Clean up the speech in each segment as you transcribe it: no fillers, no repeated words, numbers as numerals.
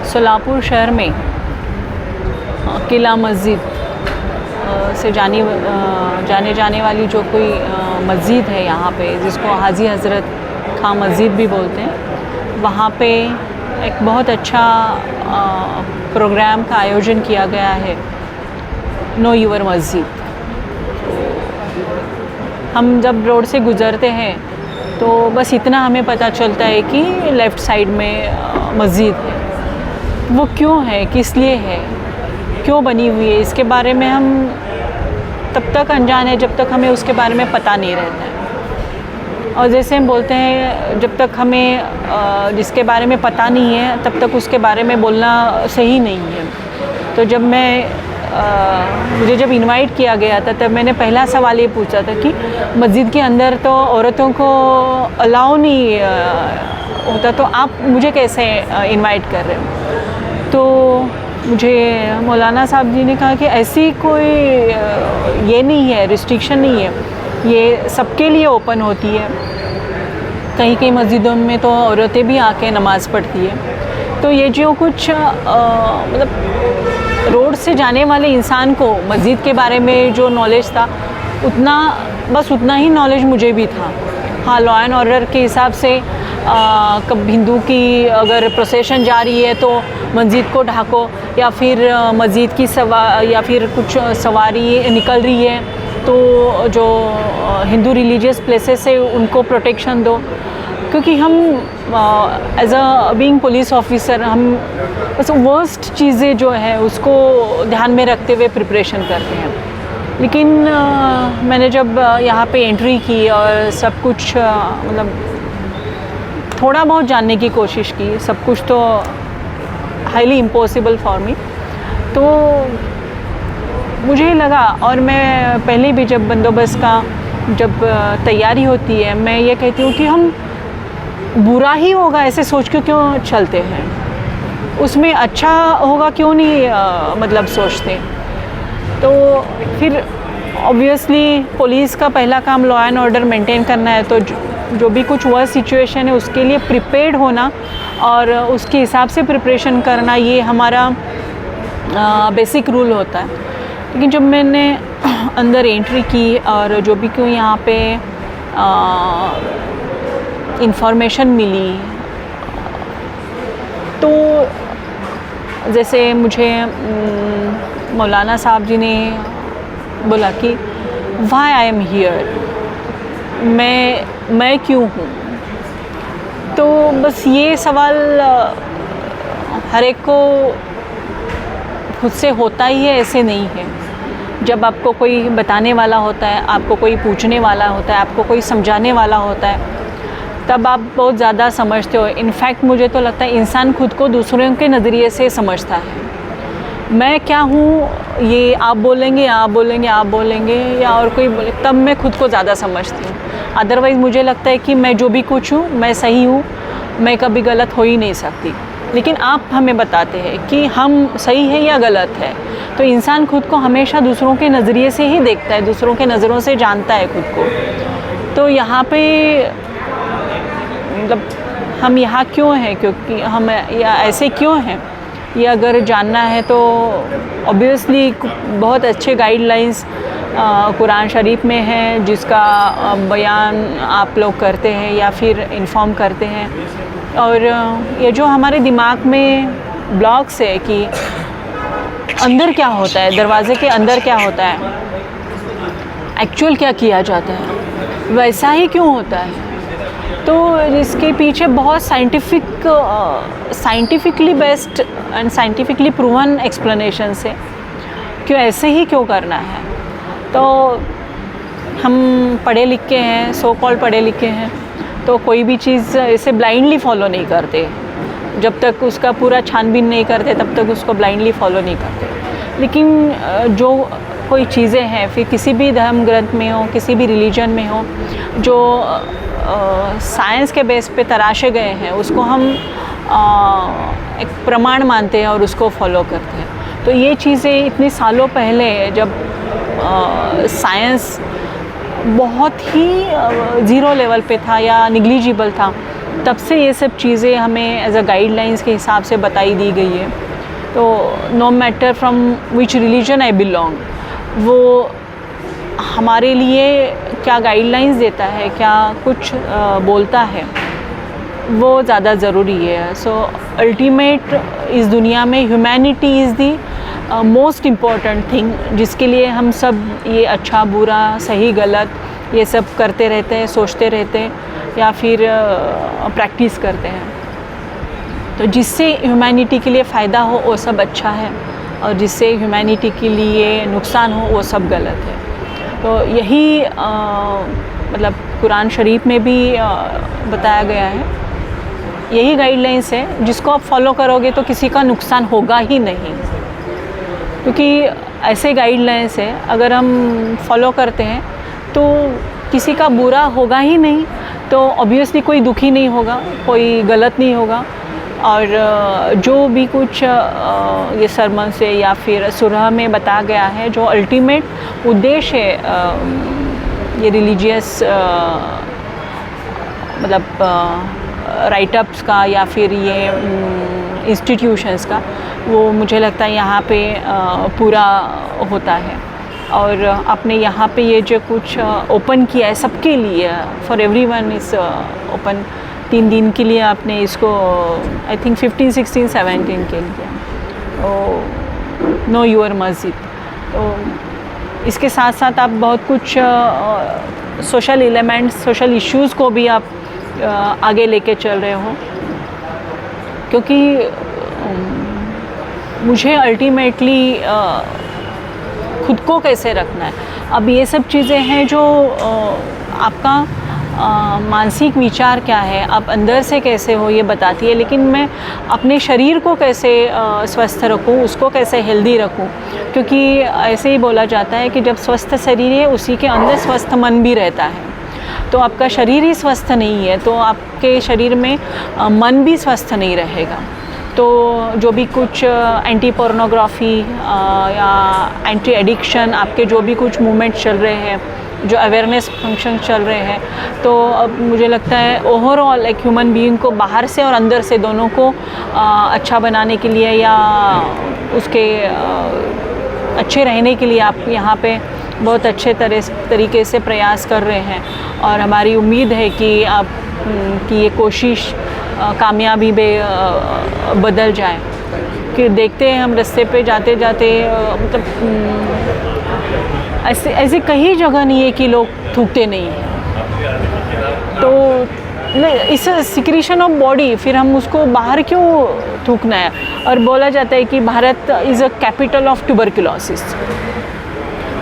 सोलापुर शहर में किला मस्जिद से जाने जाने वाली जो कोई मस्जिद है यहाँ पे, जिसको हाजी हज़रत खां मस्जिद भी बोलते हैं, वहाँ पे एक बहुत अच्छा प्रोग्राम का आयोजन किया गया है, नो योर मस्जिद। हम जब रोड से गुज़रते हैं तो बस इतना हमें पता चलता है कि लेफ़्ट साइड में मस्जिद है। वो क्यों है, किस लिए है, क्यों बनी हुई है, इसके बारे में हम तब तक अनजान है जब तक हमें उसके बारे में पता नहीं रहता है। और जैसे हम बोलते हैं, जब तक हमें जिसके बारे में पता नहीं है तब तक उसके बारे में बोलना सही नहीं है। तो जब मुझे जब इनवाइट किया गया था तब मैंने पहला सवाल ये पूछा था कि मस्जिद के अंदर तो औरतों को अलाउ नहीं होता, तो आप मुझे कैसे इनवाइट कर रहे हो। तो मुझे मौलाना साहब जी ने कहा कि ऐसी कोई ये नहीं है, रिस्ट्रिक्शन नहीं है, ये सबके लिए ओपन होती है। कई कई मस्जिदों में तो औरतें भी आके नमाज़ पढ़ती है। तो ये जो कुछ मतलब रोड से जाने वाले इंसान को मस्जिद के बारे में जो नॉलेज था, उतना ही नॉलेज मुझे भी था। हाँ, लॉ एंड ऑर्डर के हिसाब से कब हिंदू की अगर प्रोसेशन जा रही है तो मस्जिद को ढाको, या फिर मस्जिद की या फिर कुछ सवारी निकल रही है तो जो हिंदू रिलीजियस प्लेसेस है उनको प्रोटेक्शन दो। क्योंकि हम as a being police officer हम बस वर्स्ट चीज़ें जो है उसको ध्यान में रखते हुए प्रिपरेशन करते हैं। लेकिन मैंने जब यहाँ पे एंट्री की और सब कुछ मतलब थोड़ा बहुत जानने की कोशिश की, सब कुछ तो हाईली इम्पॉसिबल फॉर मी, तो मुझे लगा, और मैं पहले भी जब बंदोबस्त का जब तैयारी होती है मैं ये कहती हूँ कि हम बुरा ही होगा ऐसे सोच के क्यों चलते हैं, उसमें अच्छा होगा क्यों नहीं मतलब सोचते। तो फिर ऑब्वियसली पुलिस का पहला काम लॉ एंड ऑर्डर मेंटेन करना है, तो जो भी कुछ वह सिचुएशन है उसके लिए प्रिपेयर्ड होना और उसके हिसाब से प्रिपरेशन करना, ये हमारा बेसिक रूल होता है। लेकिन जब मैंने अंदर एंट्री की और जो भी क्यों यहाँ पे इंफॉर्मेशन मिली, तो जैसे मुझे मौलाना साहब जी ने बोला कि व्हाई आई एम हियर, मैं क्यों हूँ। तो बस ये सवाल हर एक को खुद से होता ही है, ऐसे नहीं है। जब आपको कोई बताने वाला होता है, आपको कोई पूछने वाला होता है, आपको कोई समझाने वाला होता है, तब आप बहुत ज़्यादा समझते हो। इनफैक्ट मुझे तो लगता है इंसान खुद को दूसरों के नज़रिए से समझता है। मैं क्या हूँ ये आप बोलेंगे, आप बोलेंगे या और कोई बोले, तब मैं खुद को ज़्यादा समझती हूँ। अदरवाइज़ मुझे लगता है कि मैं जो भी कुछ हूँ मैं सही हूँ, मैं कभी गलत हो ही नहीं सकती। लेकिन आप हमें बताते हैं कि हम सही है या गलत है, तो इंसान खुद को हमेशा दूसरों के नज़रिए से ही देखता है, दूसरों के नज़रों से जानता है खुद को। तो यहाँ पे मतलब हम यहाँ क्यों हैं, क्योंकि हम या ऐसे क्यों हैं, ये अगर जानना है तो ऑब्वियसली बहुत अच्छे गाइडलाइंस कुरान शरीफ में है, जिसका बयान आप लोग करते हैं या फिर इन्फॉर्म करते हैं। और ये जो हमारे दिमाग में ब्लॉक्स है कि अंदर क्या होता है, दरवाज़े के अंदर क्या होता है, एक्चुअल क्या किया जाता है, वैसा ही क्यों होता है, तो इसके पीछे बहुत scientifically based and scientifically proven explanations है क्यों ऐसे ही क्यों करना है। तो हम पढ़े लिखे हैं, सो कॉल पढ़े लिखे हैं, तो कोई भी चीज़ ऐसे ब्लाइंडली फॉलो नहीं करते। जब तक उसका पूरा छानबीन नहीं करते तब तक उसको ब्लाइंडली फॉलो नहीं करते। लेकिन जो कोई चीज़ें हैं, फिर किसी भी धर्म ग्रंथ में हो, किसी भी रिलीजन में हो, जो साइंस के बेस पे तराशे गए हैं, उसको हम एक प्रमाण मानते हैं और उसको फॉलो करते हैं। तो ये चीज़ें इतने सालों पहले जब साइंस बहुत ही ज़ीरो लेवल पे था या निग्लिजिबल था, तब से ये सब चीज़ें हमें एज अ गाइडलाइंस के हिसाब से बताई दी गई है। तो no matter from which religion I belong, वो हमारे लिए क्या गाइडलाइंस देता है, क्या कुछ बोलता है, वो ज़्यादा ज़रूरी है। सो अल्टीमेट इस दुनिया में humanity is the most important thing, जिसके लिए हम सब ये अच्छा बुरा सही गलत ये सब करते रहते हैं, सोचते रहते हैं या फिर प्रैक्टिस करते हैं। तो जिससे ह्यूमैनिटी के लिए फ़ायदा हो वो सब अच्छा है, और जिससे ह्यूमैनिटी के लिए नुकसान हो वो सब गलत है। तो यही मतलब कुरान शरीफ में भी बताया गया है, यही गाइडलाइंस है जिसको आप फॉलो करोगे तो किसी का नुकसान होगा ही नहीं, क्योंकि ऐसे गाइडलाइंस है अगर हम फॉलो करते हैं तो किसी का बुरा होगा ही नहीं, तो ऑब्वियसली कोई दुखी नहीं होगा, कोई गलत नहीं होगा। और जो भी कुछ ये सरमन से या फिर सूरह में बताया गया है, जो अल्टीमेट उद्देश्य है ये रिलीजियस मतलब राइटअप्स का या फिर ये इंस्टीट्यूशंस का, वो मुझे लगता है यहाँ पे पूरा होता है। और आपने यहाँ पे ये जो कुछ ओपन किया है सबके लिए, फॉर एवरीवन इज़ ओपन, 3 दिन के लिए आपने इसको आई थिंक 15, 16, 17 के लिए नो योर मस्जिद। तो इसके साथ साथ आप बहुत कुछ सोशल एलिमेंट्स, सोशल इश्यूज़ को भी आप आगे लेके चल रहे हो, क्योंकि मुझे अल्टीमेटली खुद को कैसे रखना है। अब ये सब चीज़ें हैं जो आपका मानसिक विचार क्या है, आप अंदर से कैसे हो ये बताती है, लेकिन मैं अपने शरीर को कैसे स्वस्थ रखूँ, उसको कैसे हेल्दी रखूँ, क्योंकि ऐसे ही बोला जाता है कि जब स्वस्थ शरीर है उसी के अंदर स्वस्थ मन भी रहता है। तो आपका शरीर ही स्वस्थ नहीं है तो आपके शरीर में मन भी स्वस्थ नहीं रहेगा। तो जो भी कुछ एंटी पोर्नोग्राफी या एंटी एडिक्शन, आपके जो भी कुछ मूवमेंट चल रहे हैं, जो अवेयरनेस फंक्शन चल रहे हैं, तो अब मुझे लगता है ओवरऑल एक ह्यूमन बीइंग को बाहर से और अंदर से दोनों को अच्छा बनाने के लिए या उसके अच्छे रहने के लिए आप यहाँ पे बहुत अच्छे तरीके से प्रयास कर रहे हैं। और हमारी उम्मीद है कि आप की ये कोशिश कामयाबी में बदल जाए। कि देखते हैं हम रास्ते पे जाते जाते मतलब ऐसे कहीं जगह नहीं है कि लोग थूकते नहीं हैं। तो इस सिक्रीशन ऑफ बॉडी फिर हम उसको बाहर क्यों थूकना है। और बोला जाता है कि Bharat is a capital of tuberculosis.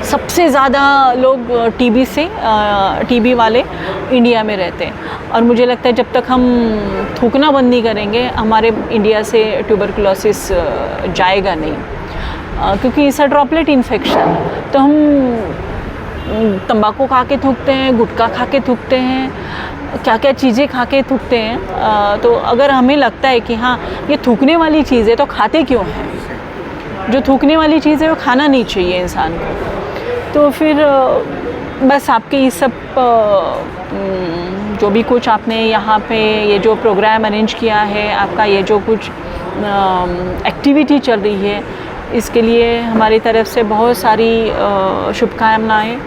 सबसे ज़्यादा लोग टीबी वाले इंडिया में रहते हैं। और मुझे लगता है जब तक हम थूकना बंद नहीं करेंगे हमारे इंडिया से ट्यूबरकुलोसिस जाएगा नहीं, क्योंकि इट्स अ ड्रॉपलेट इन्फेक्शन। तो हम तंबाकू खा के थूकते हैं, गुटखा खा के थूकते हैं, क्या क्या चीज़ें खा के थूकते हैं। तो अगर हमें लगता है कि हाँ ये थूकने वाली चीज़ है तो खाते क्यों हैं। जो थूकने वाली चीज़ है वो खाना नहीं चाहिए इंसान को। तो फिर बस आपके ये सब जो भी कुछ आपने यहाँ पे ये जो प्रोग्राम अरेंज किया है, आपका ये जो कुछ एक्टिविटी चल रही है, इसके लिए हमारी तरफ से बहुत सारी शुभकामनाएं।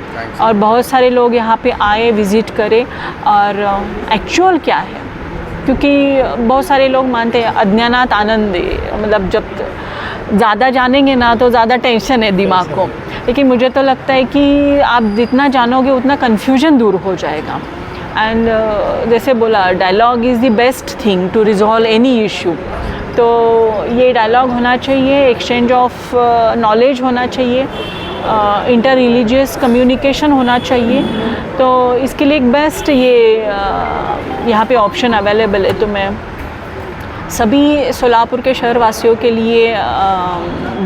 और बहुत सारे लोग यहाँ पे आए, विज़िट करें और एक्चुअल क्या है, क्योंकि बहुत सारे लोग मानते हैं अज्ञानात आनंद, मतलब जब ज़्यादा जानेंगे ना तो ज़्यादा टेंशन है दिमाग को। लेकिन मुझे तो लगता है कि आप जितना जानोगे उतना कन्फ्यूजन दूर हो जाएगा। एंड जैसे बोला, dialogue is the best thing to resolve any issue. तो ये डायलॉग होना चाहिए, एक्सचेंज ऑफ नॉलेज होना चाहिए, इंटर रिलीजियस कम्युनिकेशन होना चाहिए। तो इसके लिए एक बेस्ट ये यहाँ पे ऑप्शन अवेलेबल है। तो मैं सभी सोलापुर के शहर वासियों के लिए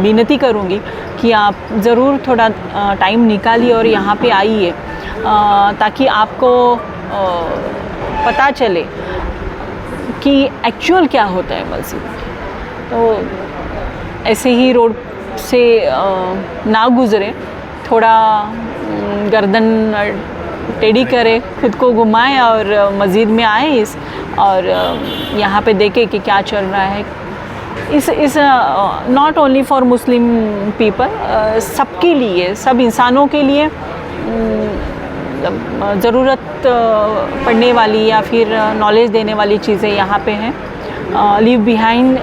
विनती करूँगी कि आप ज़रूर थोड़ा टाइम निकालिए और यहाँ पे आइए, ताकि आपको पता चले कि एक्चुअल क्या होता है मस्जिद। तो ऐसे ही रोड से ना गुज़रे, थोड़ा गर्दन टेढ़ी करे, खुद को घुमाएं और मस्जिद में आए इस और यहाँ पे देखें कि क्या चल रहा है। इस not only for Muslim people, सबके लिए, सब इंसानों के लिए ज़रूरत पड़ने वाली या फिर नॉलेज देने वाली चीज़ें यहाँ पे हैं। लीव बिहाइंड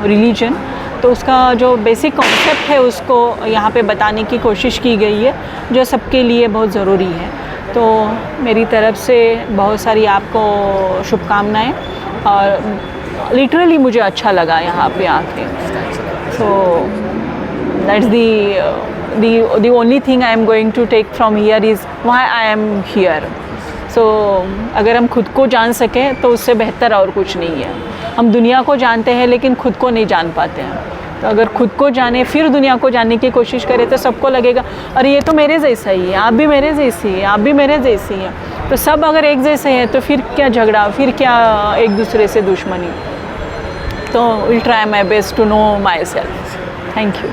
रिलीजन, तो उसका जो बेसिक कॉन्सेप्ट है उसको यहाँ पे बताने की कोशिश की गई है, जो सबके लिए बहुत ज़रूरी है। तो मेरी तरफ से बहुत सारी आपको शुभकामनाएं, और लिटरली मुझे अच्छा लगा यहाँ पे आके। So that's the only thing I am going to take from here is why I am here. So अगर हम खुद को जान सकें तो उससे बेहतर और कुछ नहीं है। हम दुनिया को जानते हैं लेकिन खुद को नहीं जान पाते हैं। तो अगर खुद को जाने फिर दुनिया को जानने की कोशिश करें तो सबको लगेगा अरे ये तो मेरे जैसा ही है, आप भी मेरे जैसी है, आप भी मेरे जैसी हैं। तो सब अगर एक जैसे हैं तो फिर क्या झगड़ा, फिर क्या एक दूसरे से दुश्मनी। तो will try my best to know myself. Thank you.